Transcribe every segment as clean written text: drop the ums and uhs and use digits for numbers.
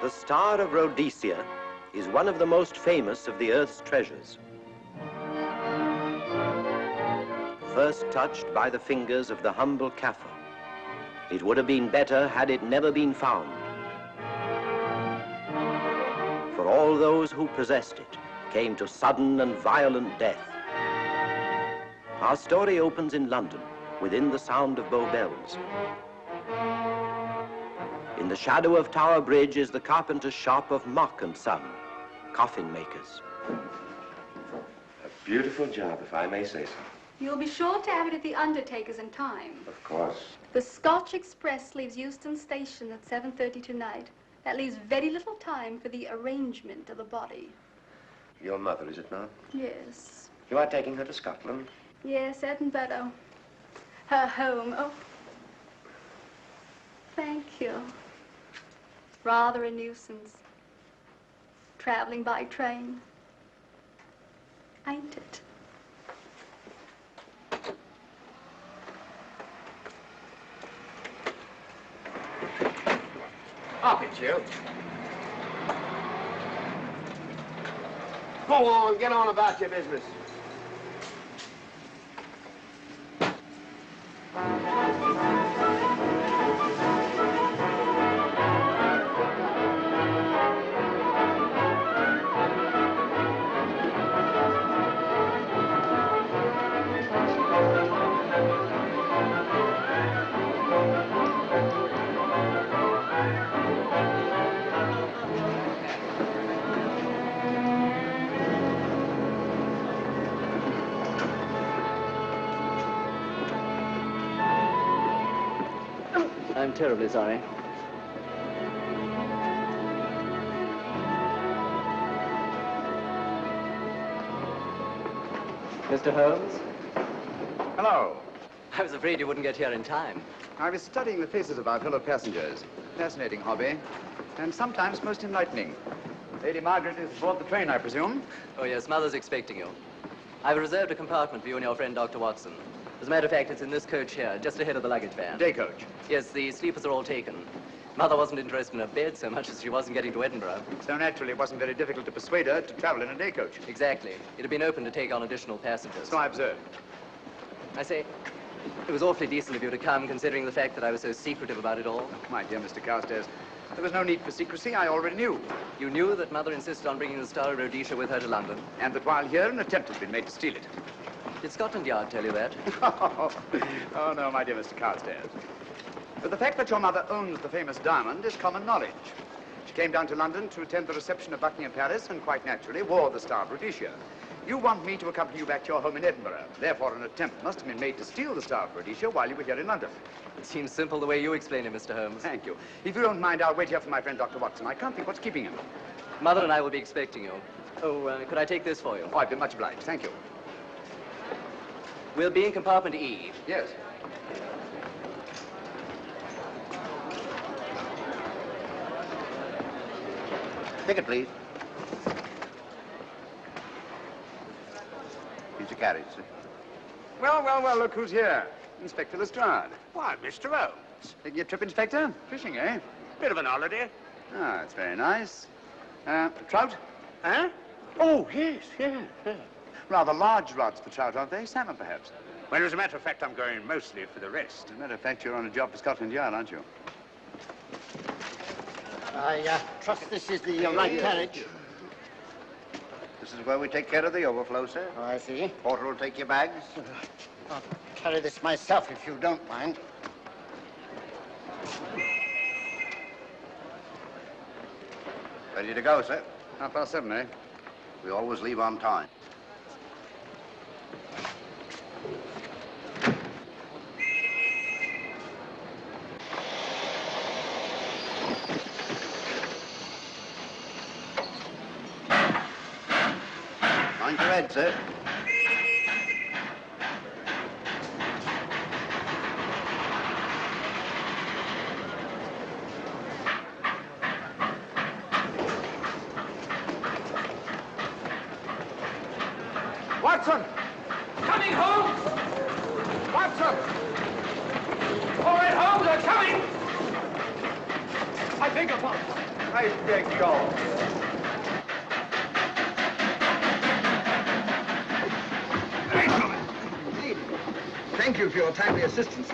The Star of Rhodesia is one of the most famous of the Earth's treasures. First touched by the fingers of the humble Kaffir, it would have been better had it never been found. For all those who possessed it came to sudden and violent death. Our story opens in London, within the sound of Bow Bells. In the shadow of Tower Bridge is the carpenter's shop of Mock and Son, coffin makers. A beautiful job, if I may say so. You'll be sure to have it at the undertaker's in time. Of course. The Scotch Express leaves Euston Station at 7:30 tonight. That leaves very little time for the arrangement of the body. Your mother, is it not? Yes. You are taking her to Scotland? Yes, Edinburgh. Her home. Oh. Thank you. Rather a nuisance. Traveling by train. Ain't it? Up it, you. Go on, get on about your business. I'm terribly sorry. Mr. Holmes? Hello. I was afraid you wouldn't get here in time. I was studying the faces of our fellow passengers. Fascinating hobby, and sometimes most enlightening. Lady Margaret is aboard the train, I presume? Oh, yes, Mother's expecting you. I've reserved a compartment for you and your friend, Dr. Watson. As a matter of fact, it's in this coach here, just ahead of the luggage van. Day coach? Yes, the sleepers are all taken. Mother wasn't interested in a bed so much as she wasn't getting to Edinburgh. So naturally, it wasn't very difficult to persuade her to travel in a day coach. Exactly. It had been open to take on additional passengers. So I observed. I say, it was awfully decent of you to come, considering the fact that I was so secretive about it all. My dear Mr. Carstairs, there was no need for secrecy. I already knew. You knew that Mother insisted on bringing the Star of Rhodesia with her to London? And that while here, an attempt had been made to steal it. Did Scotland Yard tell you that? Oh, no, my dear Mr. Carstairs. But the fact that your mother owns the famous diamond is common knowledge. She came down to London to attend the reception of Buckingham Palace and quite naturally wore the Star of Rhodesia. You want me to accompany you back to your home in Edinburgh. Therefore, an attempt must have been made to steal the Star of Rhodesia while you were here in London. It seems simple the way you explain it, Mr. Holmes. Thank you. If you don't mind, I'll wait here for my friend, Dr. Watson. I can't think what's keeping him. Mother and I will be expecting you. Oh, could I take this for you? Oh, I've been much obliged. Thank you. We'll be in compartment E. Yes. Ticket, please. Here's your carriage, sir. Well, look who's here. Inspector Lestrade. Why, Mr. Holmes. Taking a trip, Inspector? Fishing, eh? Bit of an holiday. Ah, that's very nice. Trout? Huh? Oh, yes. Rather large rods for trout, aren't they? Salmon, perhaps? Well, as a matter of fact, I'm going mostly for the rest. As a matter of fact, you're on a job for Scotland Yard, aren't you? I trust this is the right carriage. This is where we take care of the overflow, sir. Oh, I see. Porter will take your bags. I'll carry this myself if you don't mind. Ready to go, sir. 7:30, eh? We always leave on time. Mind your head, sir. Watson! Coming, Holmes! Watson! All right, Holmes, they're coming! I beg your pardon. I beg yours. Indeed. Thank you for your timely assistance.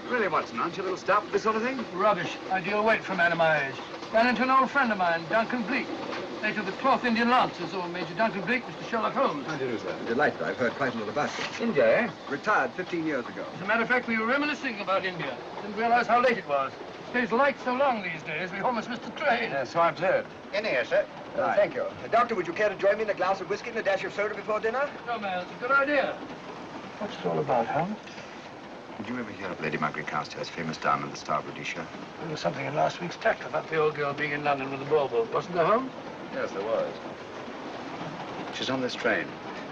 Really, Watson, aren't you a little stout for this sort of thing? Rubbish. Ideal weight for a man of my age. Ran into an old friend of mine, Duncan Bleak. Late of the 12th Indian Lancers, or Major Duncan Bleak, Mr. Sherlock Holmes. How do you do, sir? Delighted. I've heard quite a lot about you. India, eh? Retired 15 years ago. As a matter of fact, we were reminiscing about India. Didn't realize how late it was. Stays light so long these days, we almost missed the train. Yes, so I've heard. In here, sir. Thank you. Doctor, would you care to join me in a glass of whiskey and a dash of soda before dinner? No, man, it's a good idea. What's it all about, Holmes? Did you ever hear of Lady Margaret Carstairs' famous diamond, the Star of Rhodesia? There was something in last week's tack about the old girl being in London with the bauble, wasn't there, Holmes? Yes, there was. She's on this train.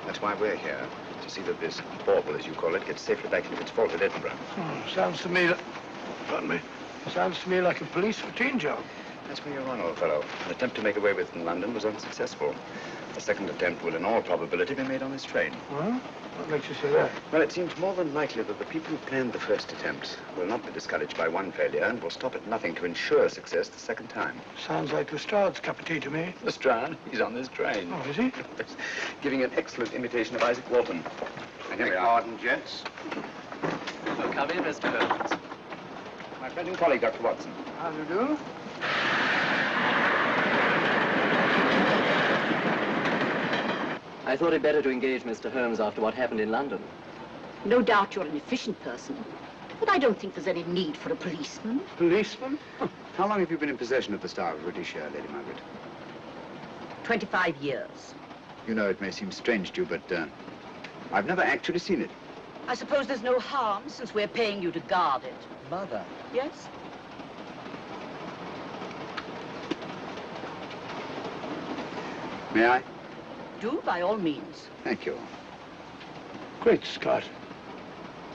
That's why we're here, to see that this bauble, as you call it, gets safely back into its vault at Edinburgh. Sounds to me pardon me. Sounds to me like a police routine job. That's where you're on, old fellow. An attempt to make away with in London was unsuccessful. The second attempt will, in all probability, be made on this train. Well, what makes you say that? Well, it seems more than likely that the people who planned the first attempt will not be discouraged by one failure and will stop at nothing to ensure success the second time. Sounds like Lestrade's cup of tea to me. Lestrade? He's on this train. Oh, is he? Giving an excellent imitation of Isaac Walton. And here we are. Pardon, gents. So come in, Mr. Holmes. My friend and colleague, Dr. Watson. How do you do? I thought it better to engage Mr. Holmes after what happened in London. No doubt you're an efficient person, but I don't think there's any need for a policeman. Policeman? How long have you been in possession of the Star of Rhodesia, Lady Margaret? 25 years. You know, it may seem strange to you, but I've never actually seen it. I suppose there's no harm since we're paying you to guard it. Mother. Yes? May I? Do, by all means. Thank you. Great Scott.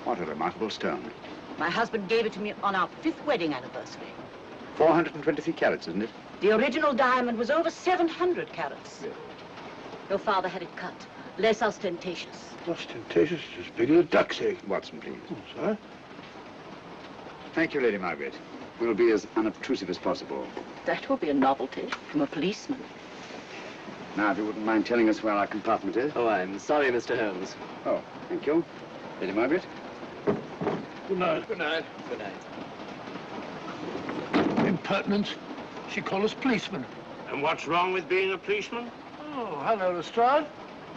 What a remarkable stone. My husband gave it to me on our 5th wedding anniversary. 423 carats, isn't it? The original diamond was over 700 carats. Yeah. Your father had it cut, less ostentatious. Ostentatious, as big as a duck's egg. Watson, please. Oh, sir. Thank you, Lady Margaret. We'll be as unobtrusive as possible. That will be a novelty from a policeman. Now, if you wouldn't mind telling us where our compartment is. Oh, I'm sorry, Mr. Holmes. Oh, thank you. Lady Margaret? Good night. Good night. Good night. Impertinence. She called us policemen. And what's wrong with being a policeman? Oh, hello, Lestrade.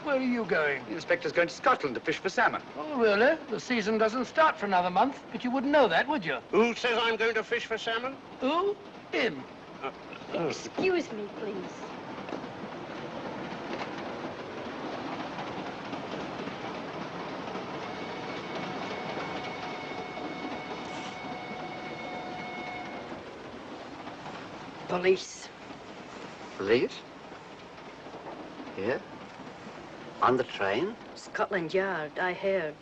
Where are you going? The inspector's going to Scotland to fish for salmon. Oh, really? The season doesn't start for another month, but you wouldn't know that, would you? Who says I'm going to fish for salmon? Who? Him. Excuse me, please. Police. Police? Here? On the train? Scotland Yard, I heard.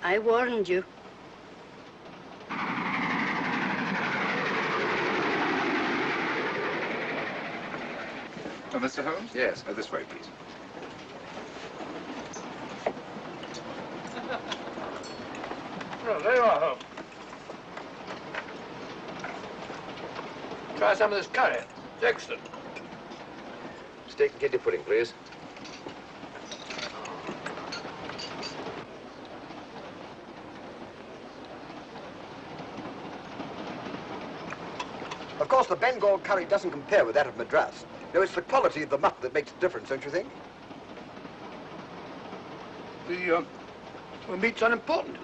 I warned you. Oh, Mr. Holmes? Yes, this way, please. Oh, there you are, Holmes. Try some of this curry. It's excellent. Steak and kidney pudding, please. Of course, the Bengal curry doesn't compare with that of Madras. No, it's the quality of the mutt that makes the difference, don't you think? The meat's unimportant.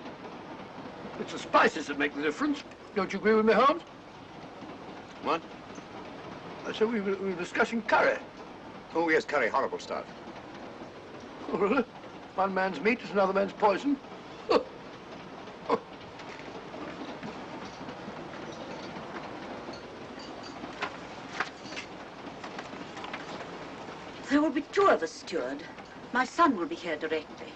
It's the spices that make the difference. Don't you agree with me, Holmes? What? I said we were discussing curry. Oh, yes, curry, horrible stuff. Oh, really? One man's meat is another man's poison. There will be 2 of us, steward. My son will be here directly.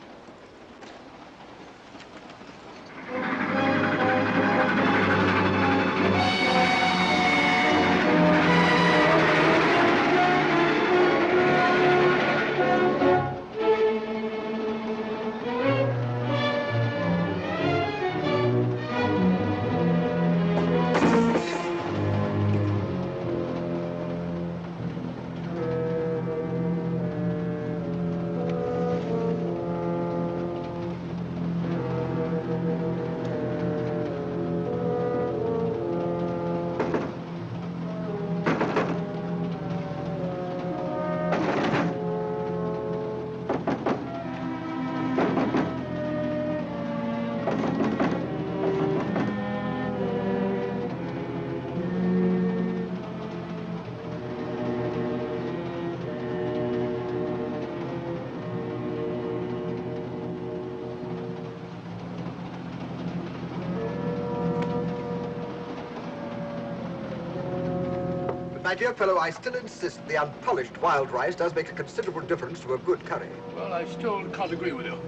my dear fellow, I still insist the unpolished wild rice does make a considerable difference to a good curry. Well, I still can't agree with you.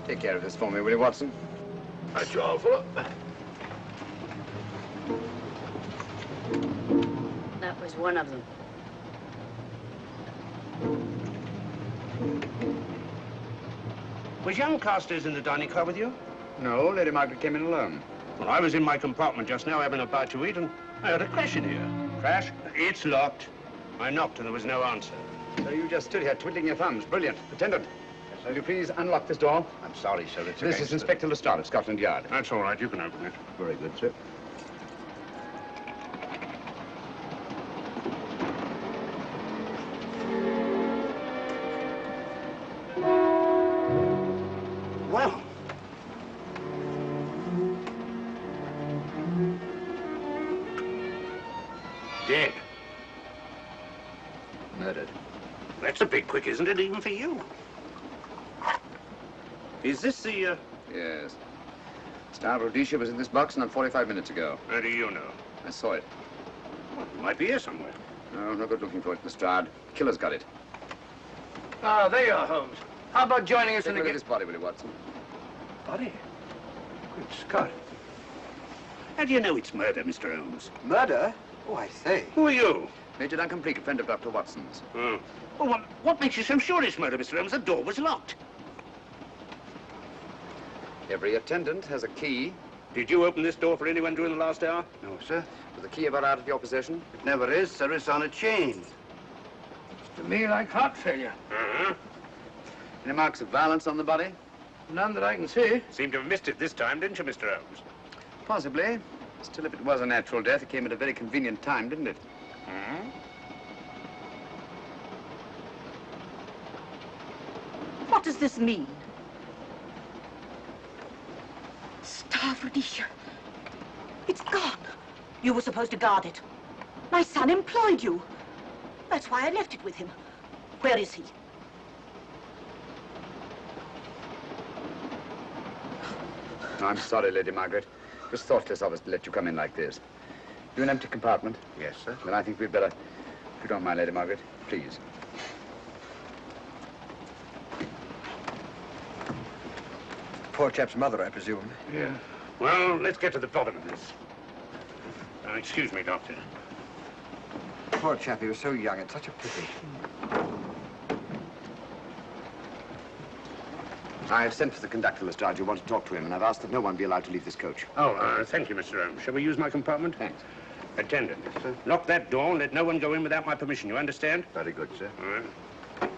Take care of this for me, will you, Watson? That's your fault. That was one of them. Was young Carstairs in the dining car with you? No, Lady Margaret came in alone. Well, I was in my compartment just now having a bite to eat, and I heard a crash in here. Crash? It's locked. I knocked and there was no answer. So you just stood here twiddling your thumbs. Brilliant. Attendant, will you please unlock this door? I'm sorry, sir. It's This is Inspector Lestrade of Scotland Yard. That's all right, you can open it. Very good, sir. Well. Dead. Murdered. That's a bit quick, isn't it, even for you? Is this the, Yes. Star of Rhodesia was in this box not 45 minutes ago. How do you know? I saw it. Well, it might be here somewhere. No, no good looking for it, Lestrade. Killer's got it. Ah, there you are, Holmes. How about joining us Take in a the look at this body, will you, Watson? Body? Good Scott. How do you know it's murder, Mr. Holmes? Murder? Oh, I say. Who are you? Major Duncan Bleak, a friend of Dr. Watson's. Oh. Well, what makes you so sure it's murder, Mr. Holmes? The door was locked. Every attendant has a key. Did you open this door for anyone during the last hour? No, sir. Was the key ever out of your possession? It never is, sir. It's on a chain. Looks to me like heart failure. Uh-huh. Any marks of violence on the body? None that I can see. Seemed to have missed it this time, didn't you, Mr. Holmes? Possibly. Still, if it was a natural death, it came at a very convenient time, didn't it? Hmm? What does this mean? Star of Rhodesia. It's gone. You were supposed to guard it. My son employed you. That's why I left it with him. Where is he? I'm sorry, Lady Margaret. It was thoughtless of us to let you come in like this. You an empty compartment? Yes, sir. Then I think we'd better, if you don't mind, Lady Margaret, please. Poor chap's mother, I presume. Yeah. Well, let's get to the bottom of this. Excuse me, Doctor. Poor chap, he was so young. It's such a pity. I've sent for the conductor, Lestrade. You want to talk to him, and I've asked that no one be allowed to leave this coach. Oh, thank you, Mr. Holmes. Shall we use my compartment? Thanks. Attendant, Yes, sir. lock that door and let no one go in without my permission. You understand? Very good, sir. All right.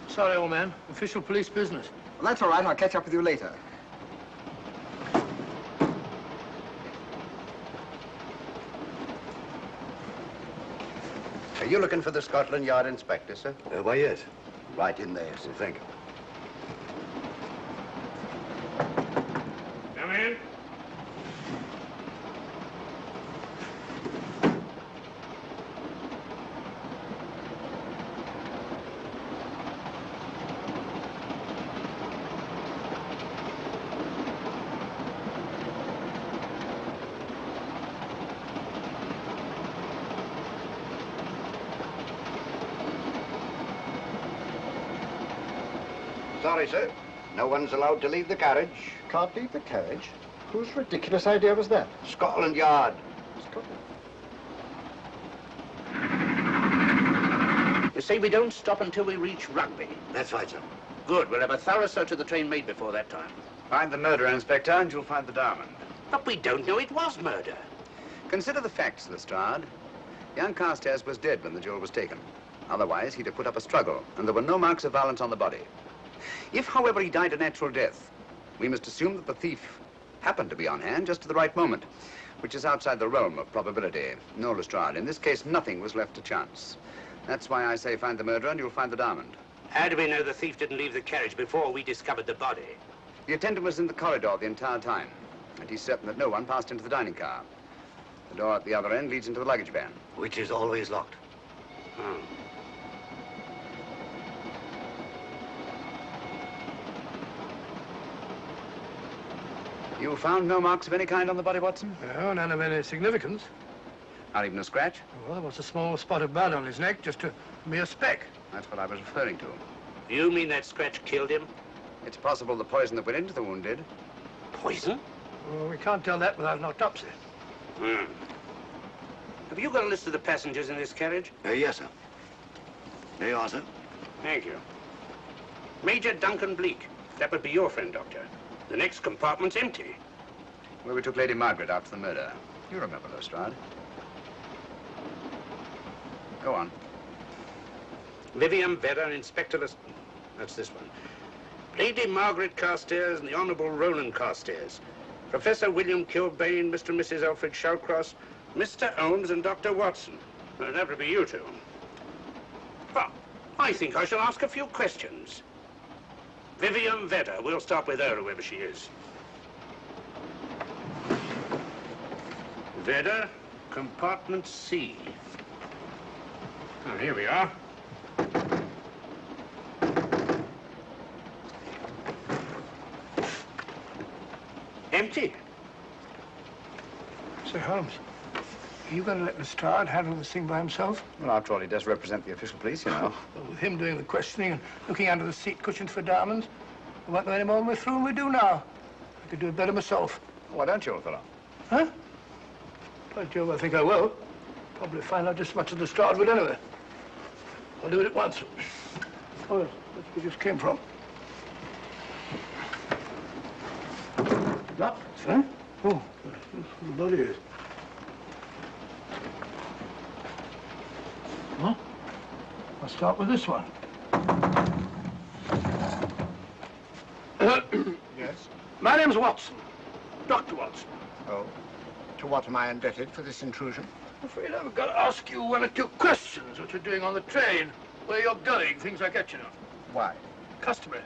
Sorry, old man. Official police business. Well, that's all right. I'll catch up with you later. Are you looking for the Scotland Yard inspector, sir? Why, yes. Right in there, sir. Thank you. Come in. Sorry, sir. No one's allowed to leave the carriage. Can't leave the carriage? Whose ridiculous idea was that? Scotland Yard. You say we don't stop until we reach Rugby. That's right, sir. Good. We'll have a thorough search of the train made before that time. Find the murderer, Inspector, and you'll find the diamond. But we don't know it was murder. Consider the facts, Lestrade. Young Carstairs was dead when the jewel was taken. Otherwise, he'd have put up a struggle, and there were no marks of violence on the body. If, however, he died a natural death, we must assume that the thief happened to be on hand just at the right moment, which is outside the realm of probability. No, Lestrade, in this case, nothing was left to chance. That's why I say find the murderer and you'll find the diamond. How do we know the thief didn't leave the carriage before we discovered the body? The attendant was in the corridor the entire time, and he's certain that no one passed into the dining car. The door at the other end leads into the luggage van. Which is always locked. Oh. You found no marks of any kind on the body, Watson? No, none of any significance. Not even a scratch? Well, there was a small spot of blood on his neck, just a mere speck. That's what I was referring to. You mean that scratch killed him? It's possible the poison that went into the wound did. Poison? Well, we can't tell that without an autopsy. Have you got a list of the passengers in this carriage? Yes, sir. There you are, sir. Thank you. Major Duncan Bleak. That would be your friend, Doctor. The next compartment's empty. Where we took Lady Margaret after the murder. You remember Lestrade. Go on. Vivian Vedder, Inspector That's this one. Lady Margaret Carstairs and the Honourable Roland Carstairs. Professor William Kilbane, Mr. and Mrs. Alfred Shawcross, Mr. Holmes and Dr. Watson. Well, that would be you two. Well, I think I shall ask a few questions. Vivian Vedder, we'll start with her, whoever she is. Vedder, compartment C. Oh, here we are. Empty. Sir Holmes, are you going to let Lestrade handle this thing by himself? Well, after all, he does represent the official police, you know. Well, with him doing the questioning and looking under the seat cushions for diamonds, we won't know any more when we're through than we do now. I could do it better myself. Why don't you, old fellow? Huh? By Jove, I think I will. Probably find out just as much as Lestrade would anyway. I'll do it at once. Oh, yes, that's where we just came from. Locked, huh? Oh, the body is. Huh? I'll start with this one. Yes? My name's Watson. Dr. Watson. Oh. To what am I indebted for this intrusion? I'm afraid I've got to ask you one or two questions. What you're doing on the train, where you're going, things like that, you know. Why? Customary.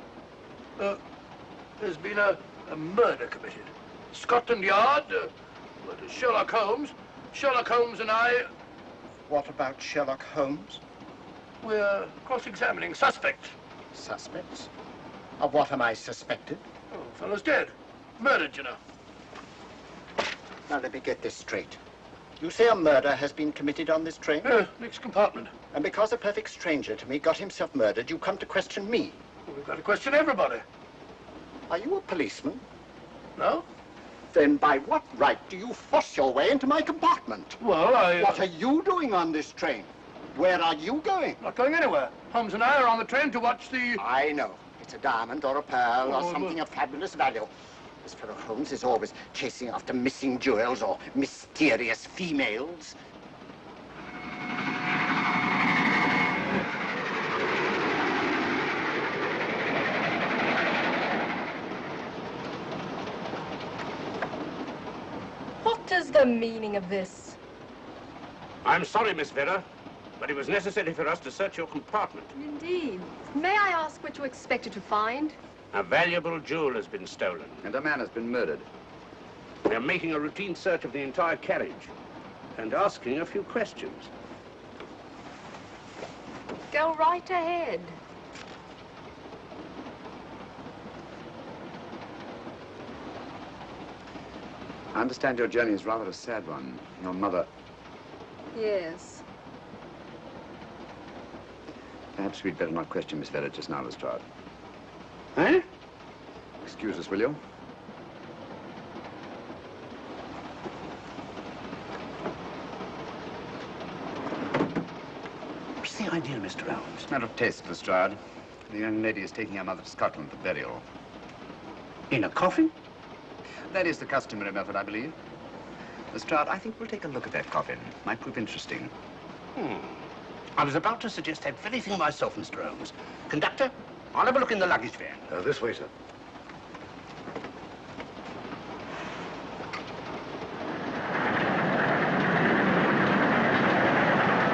There's been a murder committed. Scotland Yard, Sherlock Holmes. Sherlock Holmes and I... What about Sherlock Holmes? We're cross-examining suspects. Suspects? Of what am I suspected? Oh, the fellow's dead. Murdered, you know. Now, let me get this straight. You say a murder has been committed on this train? Next compartment. And because a perfect stranger to me got himself murdered, you come to question me? Well, we've got to question everybody. Are you a policeman? No? Then by what right do you force your way into my compartment? Well, What are you doing on this train? Where are you going? Not going anywhere. Holmes and I are on the train to watch the... I know. It's a diamond or a pearl or something of fabulous value. This fellow Holmes is always chasing after missing jewels or mysterious females. What is the meaning of this? I'm sorry, Miss Vedder, but it was necessary for us to search your compartment. Indeed. May I ask what you expected to find? A valuable jewel has been stolen. And a man has been murdered. We are making a routine search of the entire carriage and asking a few questions. Go right ahead. I understand your journey is rather a sad one. Your mother... Yes. Perhaps we'd better not question Miss Vedder just now, Lestrade. Eh? Excuse us, will you? What's the idea, Mr. Holmes? Matter of taste, Lestrade. The young lady is taking her mother to Scotland for burial. In a coffin? That is the customary method, I believe. Lestrade, I think we'll take a look at that coffin. Might prove interesting. I was about to suggest that very thing myself, Mr. Holmes. Conductor, I'll have a look in the luggage van. This way, sir.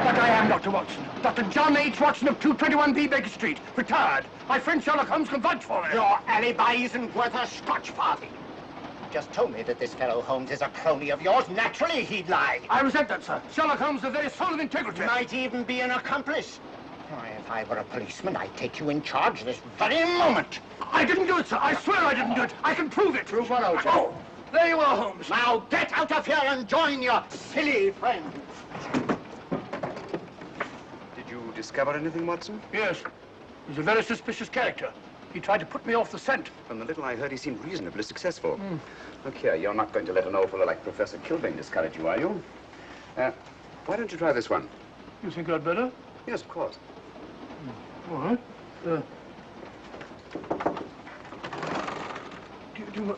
But I am Dr. Watson. Dr. John H. Watson of 221B Baker Street. Retired. My friend Sherlock Holmes can vouch for me. Your alibi isn't worth a Scotch farthing. Just told me that this fellow Holmes is a crony of yours. Naturally, he'd lie. I resent that, sir. Sherlock Holmes is the very soul of integrity. Might even be an accomplice. Why, if I were a policeman, I'd take you in charge this very moment. I didn't do it, sir. I swear I didn't do it. I can prove it. Prove what, old chap? Oh, There you are, Holmes. Now get out of here and join your silly friends. Did you discover anything, Watson? Yes. He's a very suspicious character. He tried to put me off the scent. From the little I heard, he seemed reasonably successful. Look here, you're not going to let an old fellow like Professor Kilbane discourage you, are you? Why don't you try this one? You think I'd better? Yes, of course. All right. Do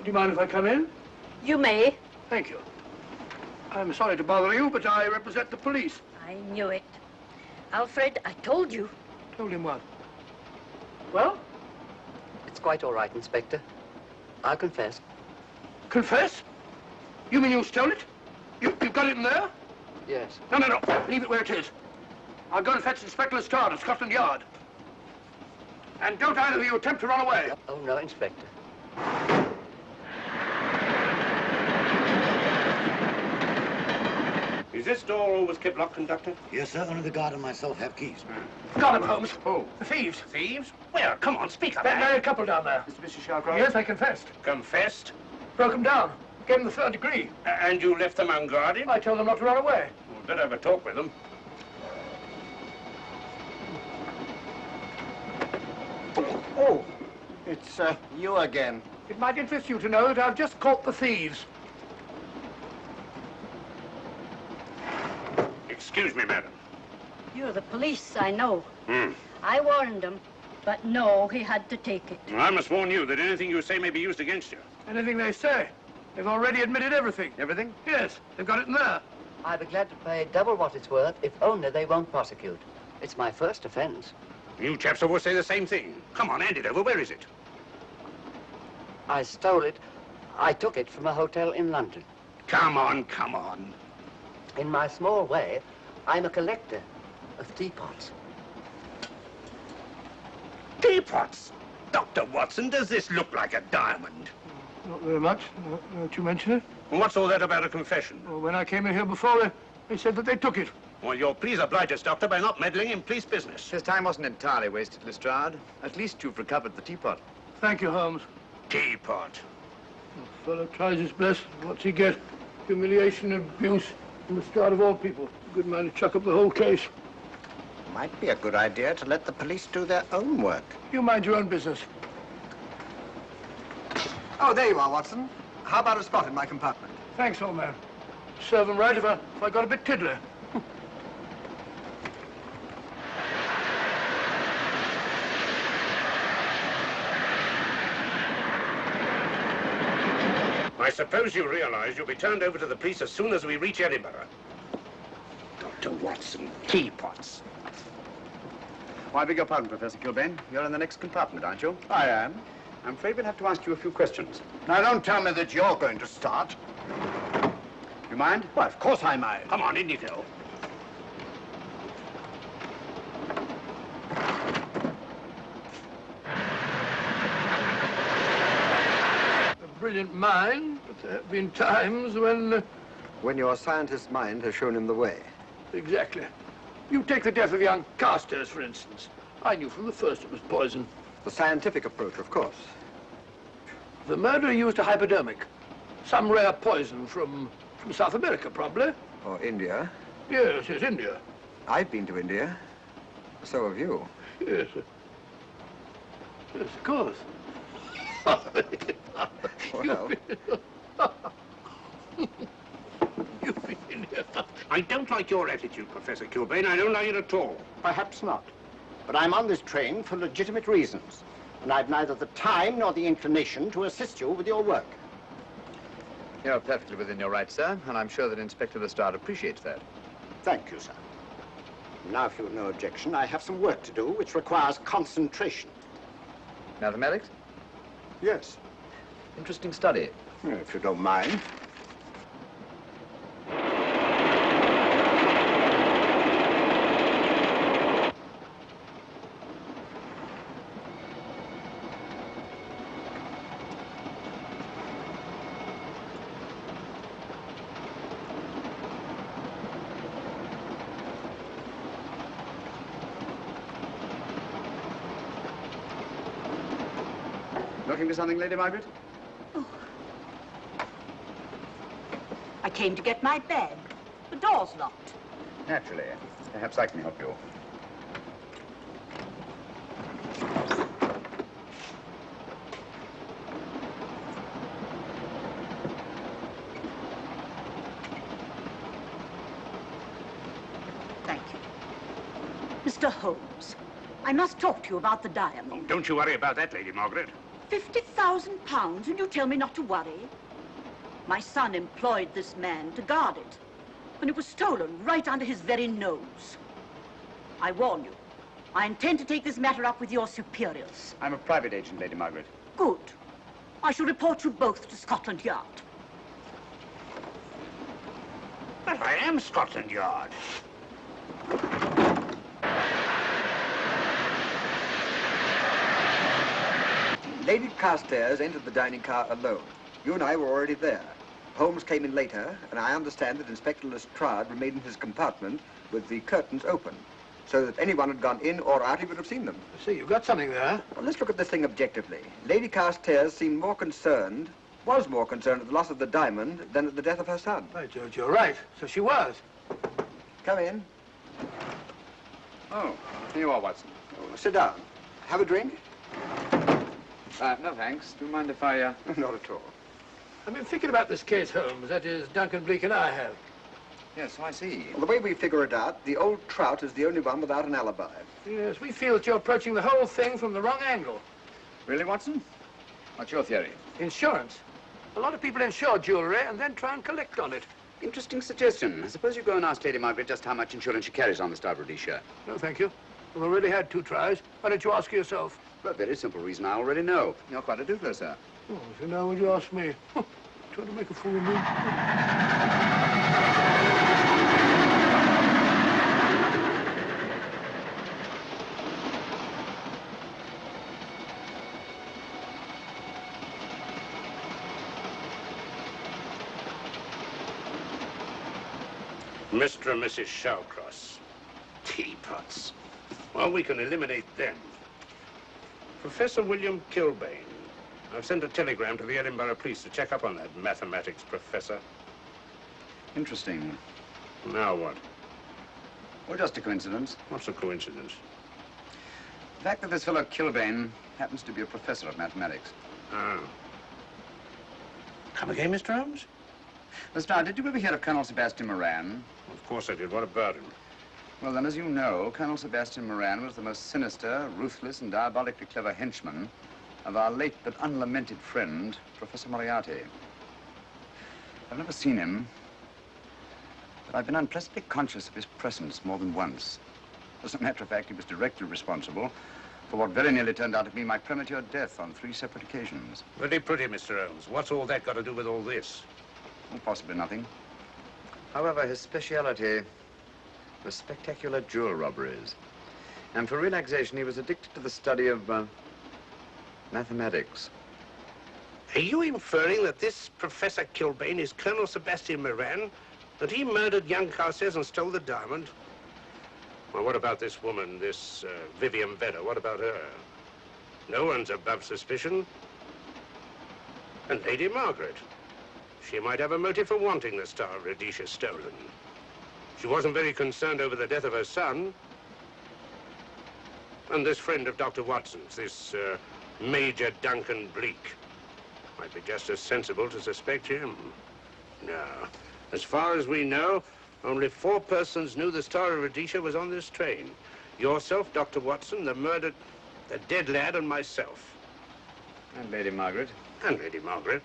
you mind if I come in? You may. Thank you. I'm sorry to bother you, but I represent the police. I knew it. Alfred, I told you. Told him what? Well? It's quite all right, Inspector. I'll confess. Confess? You mean you stole it? You've got it in there? Yes. No. Leave it where it is. I'll go and fetch Inspector Lestrade at Scotland Yard. And don't either of you attempt to run away. Oh, no, Inspector. Is this door always kept locked, Conductor? Yes, sir. Only the guard and myself have keys. Got him, Holmes. Who? The thieves. Thieves? Where? Come on, speak up. That married couple down there. Mr. Sherlock? Yes, I confessed. Confessed? Broke them down. Gave them the 3rd degree. And you left them unguarded? I told them not to run away. Well, better have a talk with them. Oh, it's you again. It might interest you to know that I've just caught the thieves. Excuse me, madam. You're the police, I know. Hmm. I warned him, but no, he had to take it. Well, I must warn you that anything you say may be used against you. Anything they say. They've already admitted everything. Everything? Yes, they've got it in there. I'd be glad to pay double what it's worth if only they won't prosecute. It's my first offense. You chaps always say the same thing. Come on, hand it over. Where is it? I stole it. I took it from a hotel in London. Come on, come on. In my small way, I'm a collector of teapots. Teapots? Dr. Watson, does this look like a diamond? Not very much, now that you mention it. And what's all that about a confession? Well, when I came in here before, they said that they took it. Well, you'll please oblige us, Doctor, by not meddling in police business. His time wasn't entirely wasted, Lestrade. At least you've recovered the teapot. Thank you, Holmes. Teapot. The fellow tries his best. What's he get? Humiliation and abuse from the start of all people. Good man to chuck up the whole case. Might be a good idea to let the police do their own work. You mind your own business. Oh, there you are, Watson. How about a spot in my compartment? Thanks, old man. Serve them right if I got a bit tiddly. I suppose you realize you'll be turned over to the police as soon as we reach Edinburgh. Dr. Watson, teapots. Oh, I beg your pardon, Professor Kilbane. You're in the next compartment, aren't you? I am. I'm afraid we'll have to ask you a few questions. Now, don't tell me that you're going to start. You mind? Why, of course I mind. Come on, in you go. A brilliant mind, but there have been times when... When your scientist's mind has shown him the way. Exactly. You take the death of young Carstairs, for instance. I knew from the first it was poison. The scientific approach, of course. The murderer used a hypodermic. Some rare poison from South America, probably. Or India. Yes, India. I've been to India. So have you. Yes. Yes, of course. Well. You've been in here. I don't like your attitude, Professor Kilbane. I don't like it at all. Perhaps not. But I'm on this train for legitimate reasons. And I've neither the time nor the inclination to assist you with your work. You're perfectly within your rights, sir, and I'm sure that Inspector Lestrade appreciates that. Thank you, sir. Now, if you've no objection, I have some work to do which requires concentration. Mathematics? Yes. Interesting study. If you don't mind. Looking for something, Lady Margaret? Oh. came to get my bag. The door's locked. Naturally. Perhaps I can help you. Thank you. Mr. Holmes, I must talk to you about the diamond. Oh, don't you worry about that, Lady Margaret. £50,000, and you tell me not to worry? My son employed this man to guard it, and it was stolen right under his very nose. I warn you, I intend to take this matter up with your superiors. I'm a private agent, Lady Margaret. Good. I shall report you both to Scotland Yard. But I am Scotland Yard. Lady Carstairs entered the dining car alone. You and I were already there. Holmes came in later, and I understand that Inspector Lestrade remained in his compartment with the curtains open, so that anyone had gone in or out, he would have seen them. I see, you've got something there. Well, let's look at this thing objectively. Lady Carstairs seemed more concerned, was more concerned at the loss of the diamond than at the death of her son. By George, you're right. So she was. Come in. Oh, here you are, Watson. Oh, sit down. Have a drink? No, thanks. Do you mind if I, Not at all. I've been thinking about this case, Holmes. That is, Duncan Bleak and I have. Yes, so I see. Well, the way we figure it out, the old trout is the only one without an alibi. Yes, we feel that you're approaching the whole thing from the wrong angle. Really, Watson? What's your theory? Insurance. A lot of people insure jewelry and then try and collect on it. Interesting suggestion. I suppose you go and ask Lady Margaret just how much insurance she carries on the Star of Rhodesia. No, thank you. We've already had 2 tries. Why don't you ask her yourself? For a very simple reason I already know. You're quite a doodler, sir. Oh, so now would you ask me? Trying to make a fool of me. Mr. and Mrs. Shawcross. Teapots. Well, we can eliminate them. Professor William Kilbane. I've sent a telegram to the Edinburgh police to check up on that mathematics professor. Interesting. Now what? Well, just a coincidence. What's a coincidence? The fact that this fellow Kilbane happens to be a professor of mathematics. Ah. Come again, Mr. Holmes? Lestrade, did you ever hear of Colonel Sebastian Moran? Of course I did. What about him? Well, then, as you know, Colonel Sebastian Moran was the most sinister, ruthless, and diabolically clever henchman of our late but unlamented friend, Professor Moriarty. I've never seen him, but I've been unpleasantly conscious of his presence more than once. As a matter of fact, he was directly responsible for what very nearly turned out to be my premature death on 3 separate occasions. Very pretty, Mr. Holmes. What's all that got to do with all this? Well, possibly nothing. However, his speciality was spectacular jewel robberies. And for relaxation, he was addicted to the study of mathematics. Are you inferring that this Professor Kilbane is Colonel Sebastian Moran? That he murdered young Carstairs and stole the diamond? Well, what about this woman, this Vivian Vedder? What about her? No one's above suspicion. And Lady Margaret. She might have a motive for wanting the Star of Rhodesia stolen. She wasn't very concerned over the death of her son. And this friend of Dr. Watson's, this Major Duncan Bleak, might be just as sensible to suspect him. No. As far as we know, only 4 persons knew the Star of Rhodesia was on this train. Yourself, Dr. Watson, the murdered, the dead lad, and myself. And Lady Margaret. And Lady Margaret.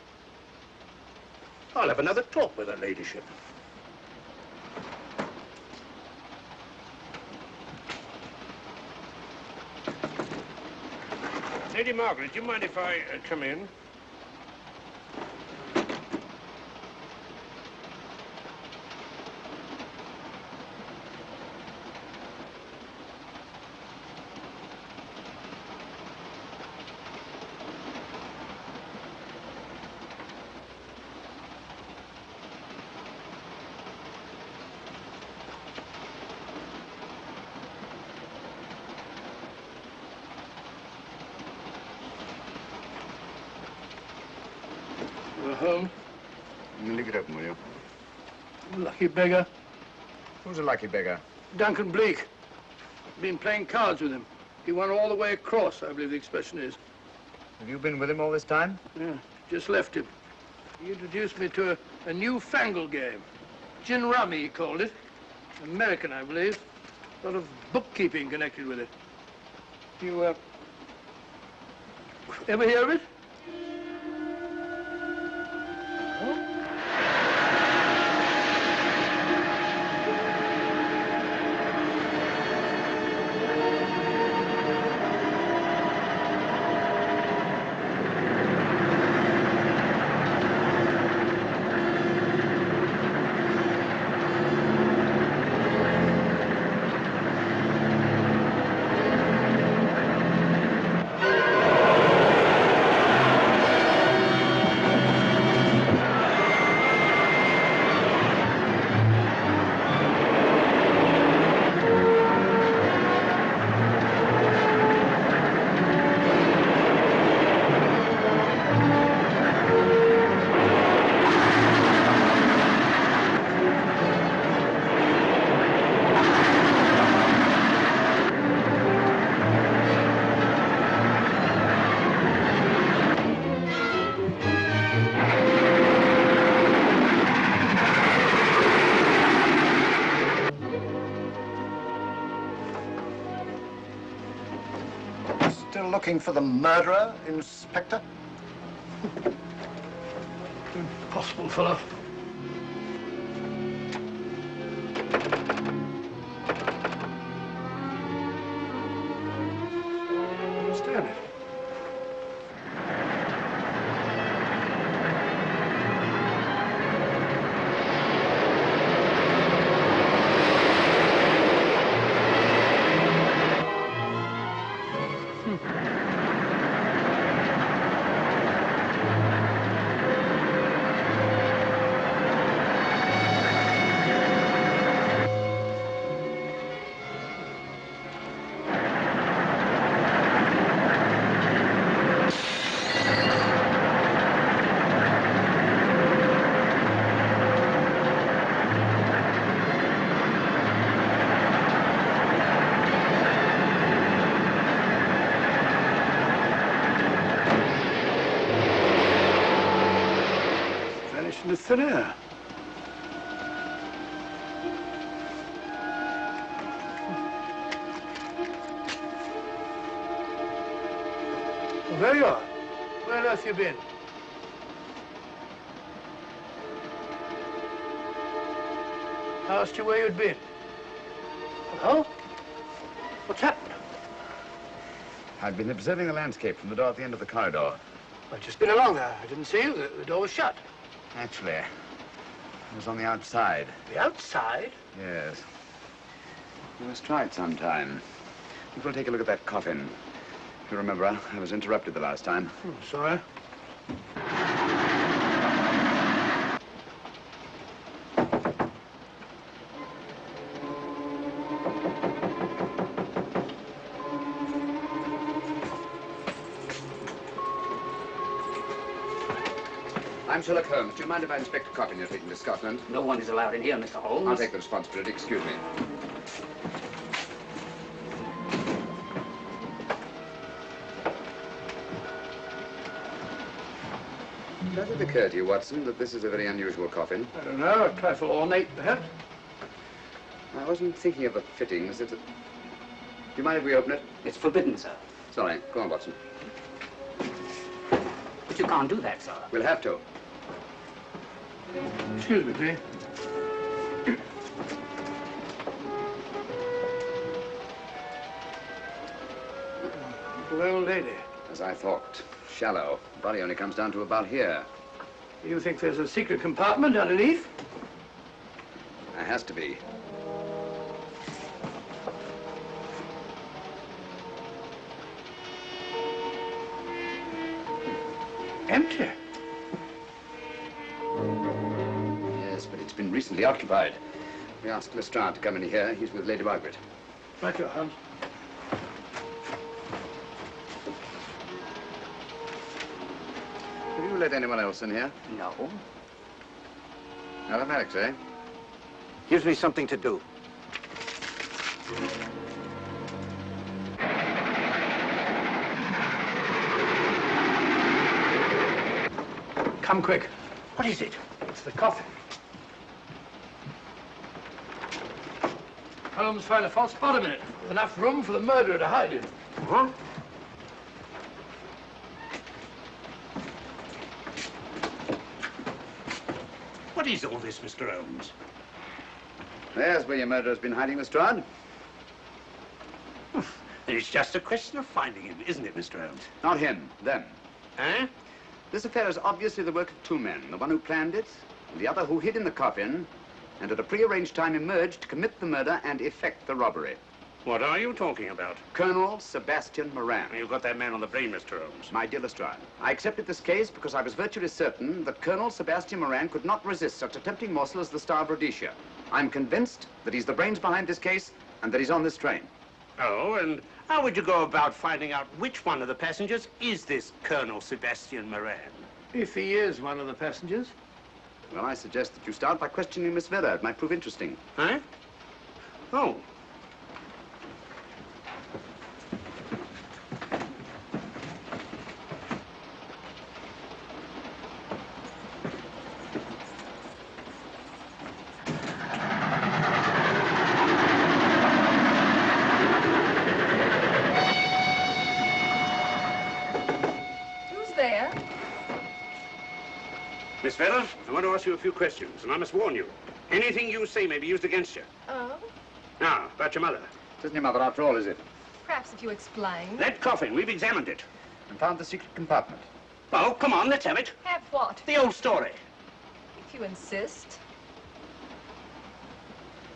I'll have another talk with her ladyship. Lady Margaret, do you mind if I come in? Home? Leave it open, will you? Lucky beggar. Who's a lucky beggar? Duncan Bleak. Been playing cards with him. He won all the way across, I believe the expression is. Have you been with him all this time? Yeah, just left him. He introduced me to a newfangled game. Gin rummy, he called it. American, I believe. A lot of bookkeeping connected with it. You, ever hear of it? Looking for the murderer, Inspector? Impossible, fellow. Understand it. Into thin air. Well, there you are. Where on earth you been? I asked you where you'd been. Hello? What's happened? I've been observing the landscape from the door at the end of the corridor. I've just been along there. I didn't see you. The door was shut. Actually, I was on the outside. The outside? Yes. We must try it sometime. We'll take a look at that coffin. If you remember, I was interrupted the last time. Sorry. I'm Sherlock Holmes. Do you mind if I inspect a coffin you're taking to Scotland? No one is allowed in here, Mr. Holmes. I'll take the responsibility. Excuse me. Does it occur to you, Watson, that this is a very unusual coffin? I don't know. A trifle ornate, perhaps. I wasn't thinking of the fittings. Do you mind if we open it? It's forbidden, sir. Sorry. Go on, Watson. But you can't do that, sir. We'll have to. Excuse me, please. Little old lady. As I thought. Shallow. Body only comes down to about here. You think there's a secret compartment underneath? There has to be. Empty. Yes, but it's been recently occupied. We asked Lestrade to come in here. He's with Lady Margaret. Right, your Holmes. Have you let anyone else in here? No. Mathematics, eh? Gives me something to do. Come quick. What is it? It's the coffin. Holmes found a false bottom in it, with enough room for the murderer to hide in. Huh? What is all this, Mr. Holmes? There's where your murderer's been hiding, Lestrade. It's just a question of finding him, isn't it, Mr. Holmes? Not him, them. Eh? This affair is obviously the work of two men, the one who planned it, and the other who hid in the coffin, and at a prearranged time emerged to commit the murder and effect the robbery. What are you talking about? Col Sebastian Moran. You've got that man on the brain, Mr. Holmes. My dear Lestrade, I accepted this case because I was virtually certain that Col Sebastian Moran could not resist such a tempting morsel as the Star of Rhodesia. I'm convinced that he's the brains behind this case and that he's on this train. Oh, and how would you go about finding out which one of the passengers is this Col Sebastian Moran? If he is one of the passengers. Well, I suggest that you start by questioning Miss Vera. It might prove interesting. Huh? Oh. Miss Vera, I want to ask you a few questions, and I must warn you. Anything you say may be used against you. Oh? Now, about your mother. It isn't your mother after all, is it? Perhaps if you explain. That coffin, we've examined it. And found the secret compartment. Oh, come on, let's have it. Have what? The old story. If you insist.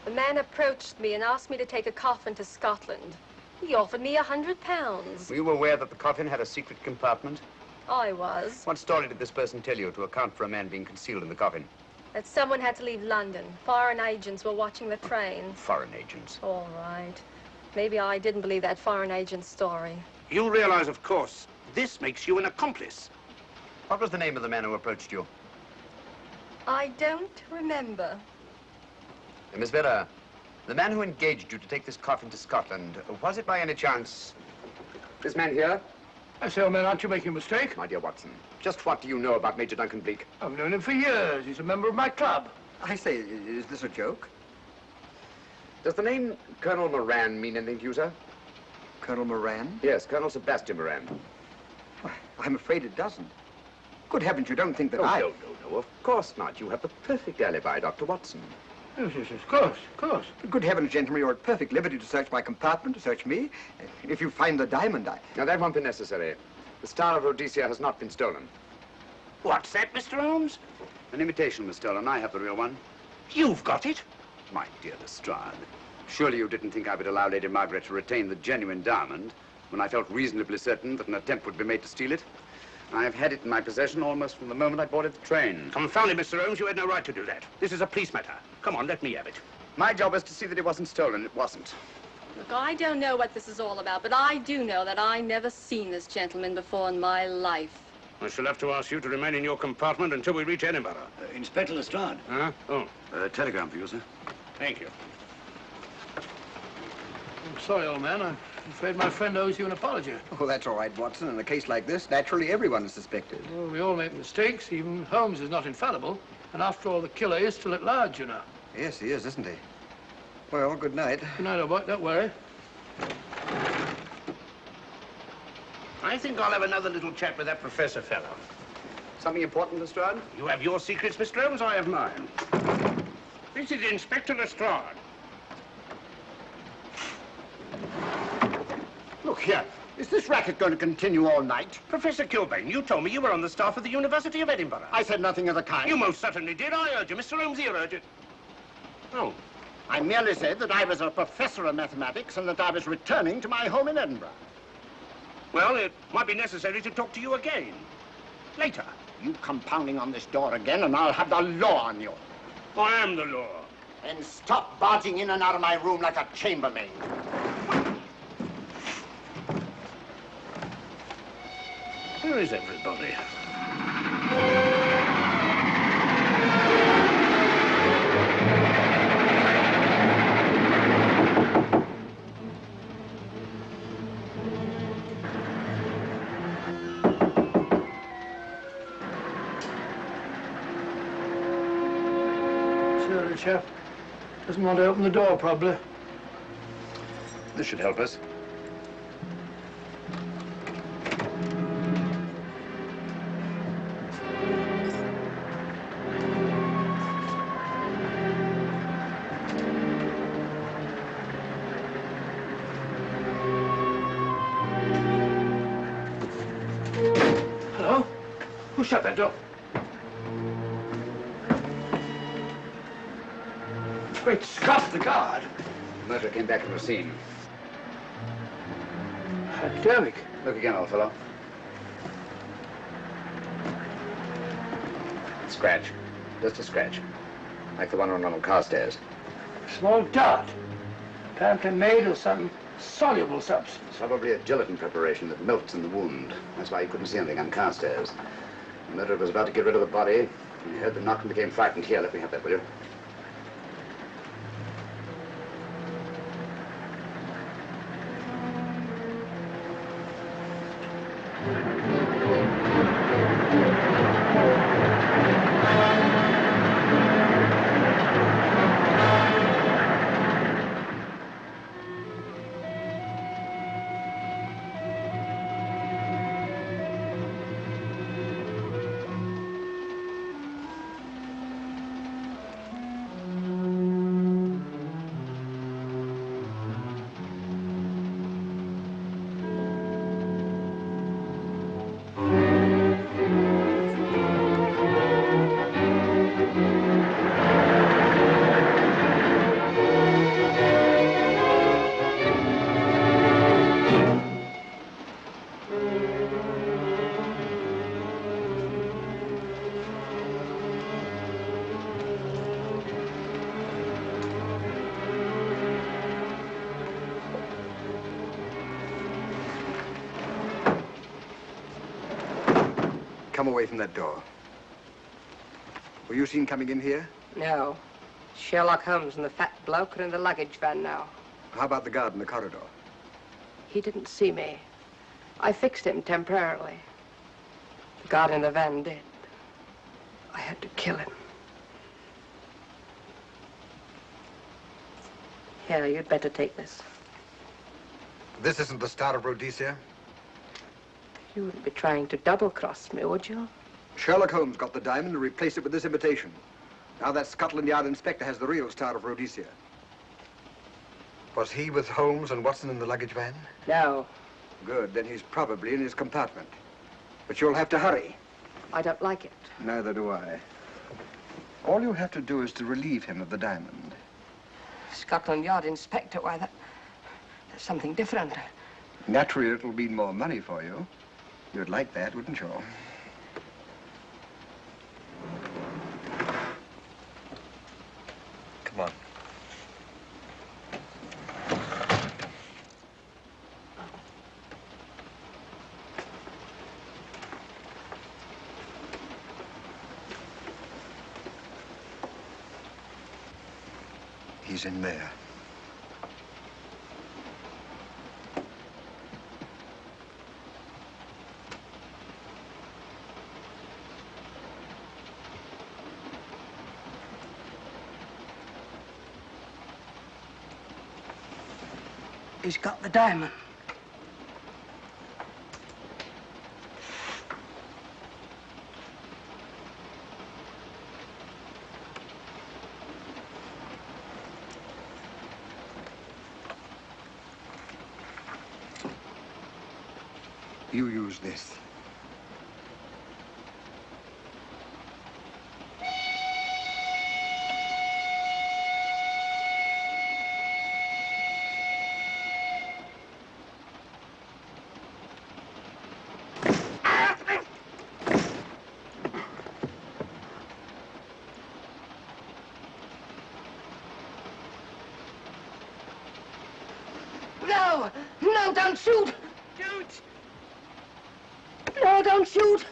The man approached me and asked me to take a coffin to Scotland. He offered me £100. Were you aware that the coffin had a secret compartment? I was. What story did this person tell you to account for a man being concealed in the coffin? That someone had to leave London. Foreign agents were watching the train. Foreign agents? All right. Maybe I didn't believe that foreign agent story. You realize, of course, this makes you an accomplice. What was the name of the man who approached you? I don't remember. Miss Vera, the man who engaged you to take this coffin to Scotland, was it by any chance this man here? I say, old man, aren't you making a mistake? My dear Watson, just what do you know about Major Duncan Bleak? I've known him for years. He's a member of my club. I say, is this a joke? Does the name Colonel Moran mean anything to you, sir? Colonel Moran? Yes, Colonel Sebastian Moran. Why, I'm afraid it doesn't. Good heavens, you don't think that No, I... no, of course not. You have the perfect alibi, Dr. Watson. Yes, of course, of course. Good heavens, gentlemen, you're at perfect liberty to search my compartment, to search me. If you find the diamond, Now, that won't be necessary. The Star of Rhodesia has not been stolen. What's that, Mr. Holmes? An imitation was stolen. I have the real one. You've got it? My dear Lestrade, surely you didn't think I would allow Lady Margaret to retain the genuine diamond when I felt reasonably certain that an attempt would be made to steal it? I have had it in my possession almost from the moment I boarded the train. Confound it, Mr. Holmes, you had no right to do that. This is a police matter. Come on, let me have it. My job is to see that it wasn't stolen. It wasn't. Look, I don't know what this is all about, but I do know that I never seen this gentleman before in my life. I shall have to ask you to remain in your compartment until we reach Edinburgh. Inspector Lestrade. Huh? Oh. Telegram for you, sir. Thank you. I'm sorry, old man. I'm afraid my friend owes you an apology. Oh, that's all right, Watson. In a case like this, naturally everyone is suspected. Well, we all make mistakes. Even Holmes is not infallible. And after all, the killer is still at large, you know. Yes, he is, isn't he? Well, good night. Good night, old boy. Don't worry. I think I'll have another little chat with that professor fellow. Something important, Lestrade? You have your secrets, Mr. Holmes, I have mine. This is Inspector Lestrade. Look here. Is this racket going to continue all night? Professor Kilbane, you told me you were on the staff of the University of Edinburgh. I said nothing of the kind. You most certainly did. I urge you. Mr. Holmes here urged it. Oh. I merely said that I was a professor of mathematics and that I was returning to my home in Edinburgh. Well, it might be necessary to talk to you again. Later. You come pounding on this door again and I'll have the law on you. I am the law. And stop barging in and out of my room like a chambermaid. Where is everybody? chap. Doesn't want to open the door, probably. This should help us. Hello? Who shut that door? Great Scott, the guard. The murderer came back from the scene. Academic. Look again, old fellow. Scratch. Just a scratch. Like the one on Carstairs. Small dot. Apparently made of some soluble substance. Probably a gelatin preparation that melts in the wound. That's why you couldn't see anything on Carstairs. The murderer was about to get rid of the body. He heard the knock and became frightened. Here, let me have that, will you? Come away from that door. Were you seen coming in here? No. Sherlock Holmes and the fat bloke are in the luggage van now. How about the guard in the corridor? He didn't see me. I fixed him temporarily. The guard in the van did. I had to kill him. Here, you'd better take this. This isn't the Star of Rhodesia? You wouldn't be trying to double-cross me, would you? Sherlock Holmes got the diamond and replaced it with this imitation. Now that Scotland Yard inspector has the real Star of Rhodesia. Was he with Holmes and Watson in the luggage van? No. Good, then he's probably in his compartment. But you'll have to hurry. I don't like it. Neither do I. All you have to do is to relieve him of the diamond. Scotland Yard inspector, why, that's something different. Naturally, it'll mean more money for you. You'd like that, wouldn't you? Come on. He's in there. He's got the diamond. You use this. No! No, don't shoot! Shoot! No, don't shoot!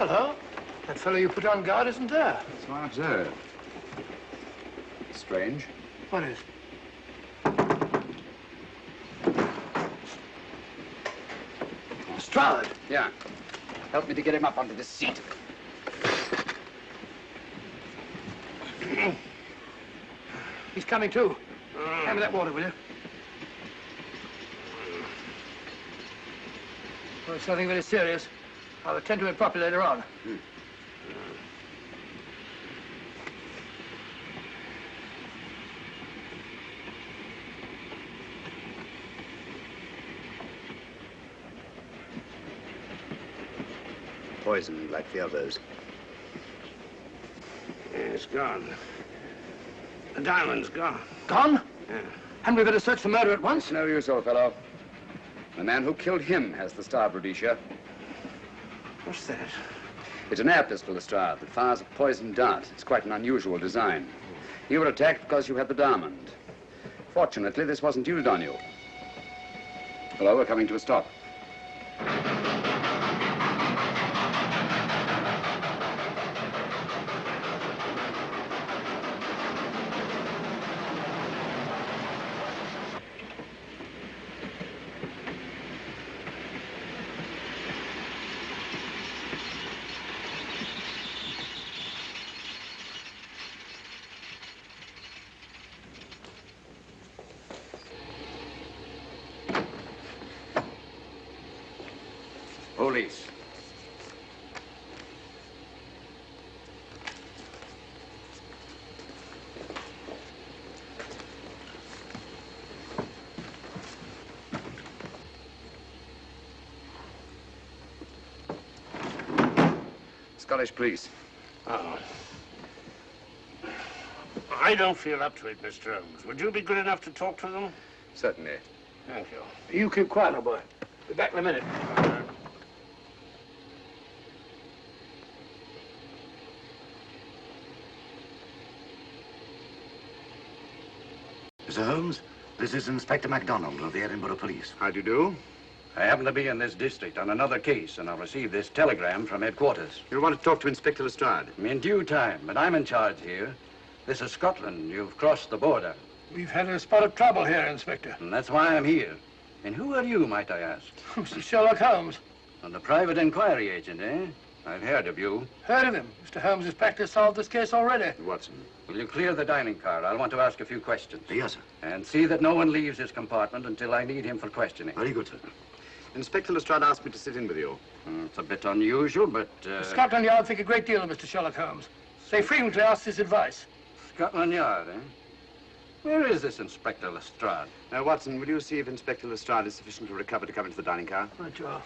Hello. That fellow you put on guard isn't there. So I observe. Strange. What is? Strahd. Yeah. Help me to get him up onto this seat. He's coming too. Hand me that water, will you? Well, it's nothing very serious. I'll attend to it properly later on. Poisoned like the others. Yeah, it's gone. The diamond's gone. Gone? Yeah. Hadn't we better search for murder at once? It's no use, old fellow. The man who killed him has the Star of Rhodesia. What's that? It's an air pistol, Lestrade, that fires a poisoned dart. It's quite an unusual design. You were attacked because you had the diamond. Fortunately, this wasn't used on you. Hello, we're coming to a stop. Police. Scottish police. Oh. I don't feel up to it, Mr. Holmes. Would you be good enough to talk to them? Certainly. Thank you. You keep quiet, old boy. Be back in a minute. Mr. Holmes, this is Inspector MacDonald of the Edinburgh Police. How do you do? I happen to be in this district on another case, and I received this telegram from headquarters. You want to talk to Inspector Lestrade? In due time, but I'm in charge here. This is Scotland. You've crossed the border. We've had a spot of trouble here, Inspector. And that's why I'm here. And who are you, might I ask? Mr. Sherlock Holmes. And the private inquiry agent, eh? I've heard of you. Heard of him. Mr. Holmes has practically solved this case already. Watson. Will you clear the dining car? I'll want to ask a few questions. Yes, sir. And see that no one leaves his compartment until I need him for questioning. Very good, sir. Inspector Lestrade asked me to sit in with you. It's a bit unusual, but... Scotland Yard think a great deal of Mr. Sherlock Holmes. They frequently ask his advice. Scotland Yard, eh? Where is this Inspector Lestrade? Now, Watson, will you see if Inspector Lestrade is sufficient to recover to come into the dining car? Right, you are.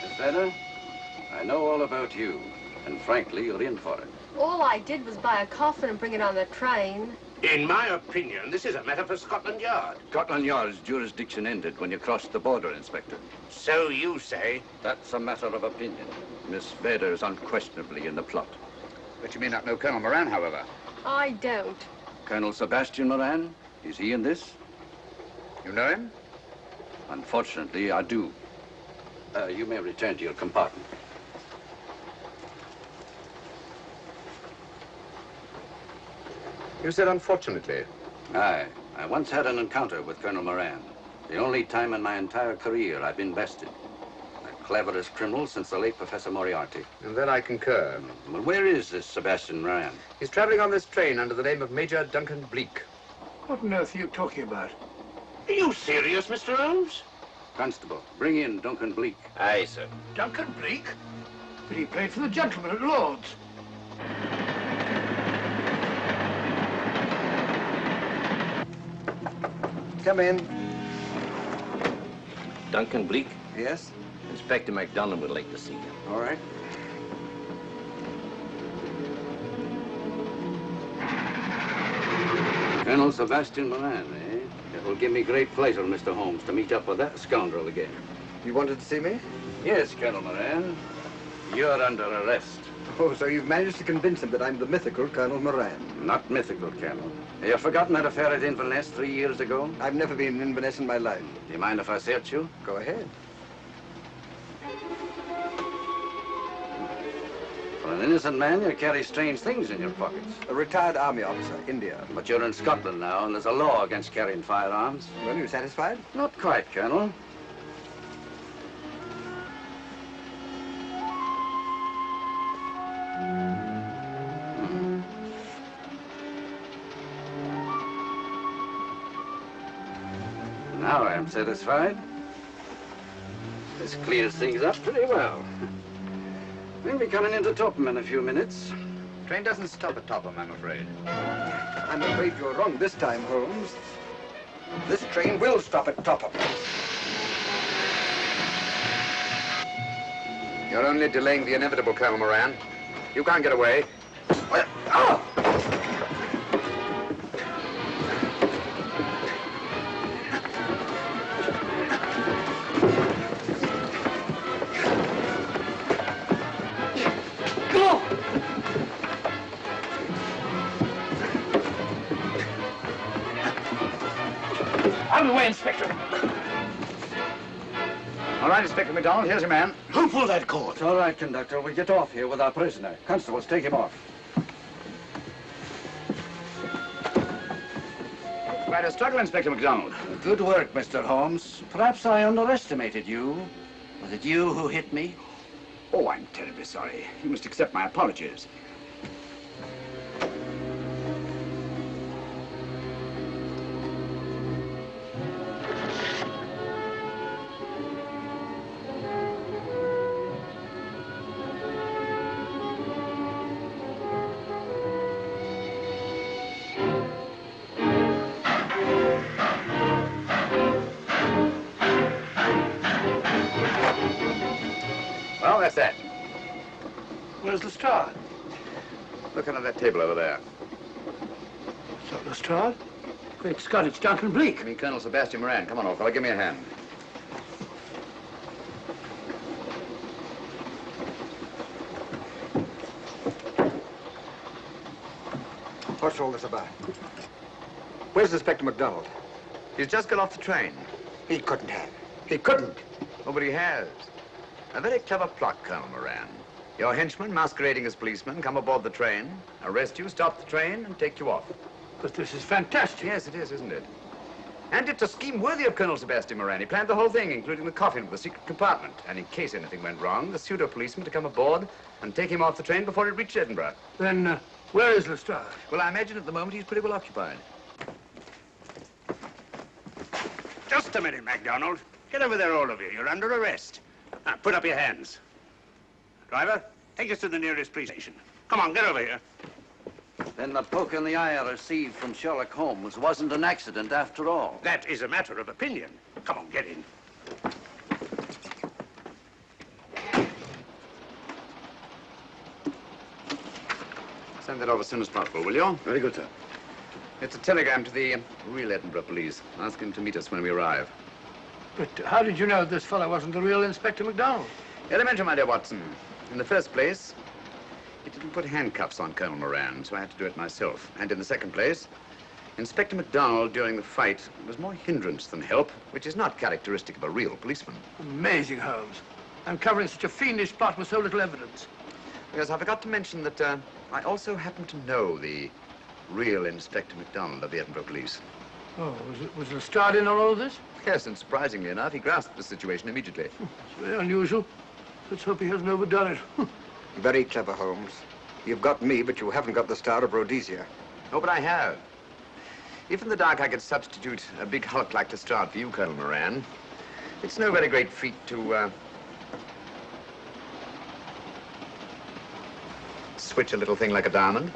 Miss Vedder, I know all about you, and frankly, you're in for it. All I did was buy a coffin and bring it on the train. In my opinion, this is a matter for Scotland Yard. Scotland Yard's jurisdiction ended when you crossed the border, Inspector. So you say? That's a matter of opinion. Miss Vedder is unquestionably in the plot. But you may not know Colonel Moran, however. I don't. Colonel Sebastian Moran, is he in this? You know him? Unfortunately, I do. You may return to your compartment. You said unfortunately. Aye. I once had an encounter with Colonel Moran. The only time in my entire career I've been bested. The cleverest criminal since the late Professor Moriarty. And then I concur. Well, where is this Sebastian Moran? He's traveling on this train under the name of Major Duncan Bleak. What on earth are you talking about? Are you serious, Mr. Holmes? Constable, bring in Duncan Bleak. Aye, sir. Duncan Bleak? But he played for the gentleman at Lord's. Come in. Duncan Bleak? Yes? Inspector MacDonald would like to see you. All right. Colonel Sebastian Moran, eh? It will give me great pleasure, Mr. Holmes, to meet up with that scoundrel again. You wanted to see me? Yes, Colonel Moran. You're under arrest. Oh, so you've managed to convince him that I'm the mythical Colonel Moran. Not mythical, Colonel. Have you forgotten that affair at Inverness 3 years ago? I've never been in Inverness in my life. Do you mind if I search you? Go ahead. For an innocent man, you carry strange things in your pockets. A retired army officer, India. But you're in Scotland now, and there's a law against carrying firearms. Well, you satisfied? Not quite, Colonel. Now I am satisfied. This clears things up pretty well. We'll be coming into Topham in a few minutes. Train doesn't stop at Topham, I'm afraid. I'm afraid you're wrong this time, Holmes. This train will stop at Topham. You're only delaying the inevitable, Colonel Moran. You can't get away. Well, oh! Out of the way, Inspector. All right, Inspector MacDonald, here's your man. Who pulled that cord? It's all right, conductor. We'll get off here with our prisoner. Constables, take him off. Quite a struggle, Inspector MacDonald. Good work, Mr. Holmes. Perhaps I underestimated you. Was it you who hit me? Oh, I'm terribly sorry. You must accept my apologies. Well, that's that. Where's Lestrade? Look under that table over there. It's not Lestrade. Great Scott, it's Duncan Bleak. I mean, Colonel Sebastian Moran. Come on, old fella, give me a hand. What's all this about? Where's Inspector MacDonald? He's just got off the train. He couldn't have. He couldn't. Oh, but he has. A very clever plot, Colonel Moran. Your henchmen, masquerading as policemen, come aboard the train, arrest you, stop the train, and take you off. But this is fantastic. Yes, it is, isn't it? And it's a scheme worthy of Colonel Sebastian Moran. He planned the whole thing, including the coffin with the secret compartment. And in case anything went wrong, the pseudo-policeman to come aboard and take him off the train before it reached Edinburgh. Then, where is Lestrade? Well, I imagine at the moment he's pretty well occupied. Just a minute, MacDonald. Get over there, all of you. You're under arrest. Now, put up your hands. Driver, take us to the nearest police station. Come on, get over here. Then the poke in the eye I received from Sherlock Holmes wasn't an accident after all. That is a matter of opinion. Come on, get in. Send that over as soon as possible, will you? Very good, sir. It's a telegram to the real Edinburgh police. Ask him to meet us when we arrive. But how did you know this fellow wasn't the real Inspector MacDonald? Elementary, my dear Watson. In the first place, he didn't put handcuffs on Colonel Moran, so I had to do it myself. And in the second place, Inspector MacDonald, during the fight, was more hindrance than help, which is not characteristic of a real policeman. Amazing, Holmes. I'm covering such a fiendish plot with so little evidence. Yes, I forgot to mention that I also happen to know the real Inspector MacDonald of the Edinburgh police. Oh, was Lestrade in on all of this? Yes, and surprisingly enough, he grasped the situation immediately. It's very unusual. Let's hope he hasn't overdone it. Very clever, Holmes. You've got me, but you haven't got the Star of Rhodesia. Oh, but I have. If in the dark I could substitute a big hulk like Lestrade for you, Colonel Moran, it's no very great feat to, switch a little thing like a diamond.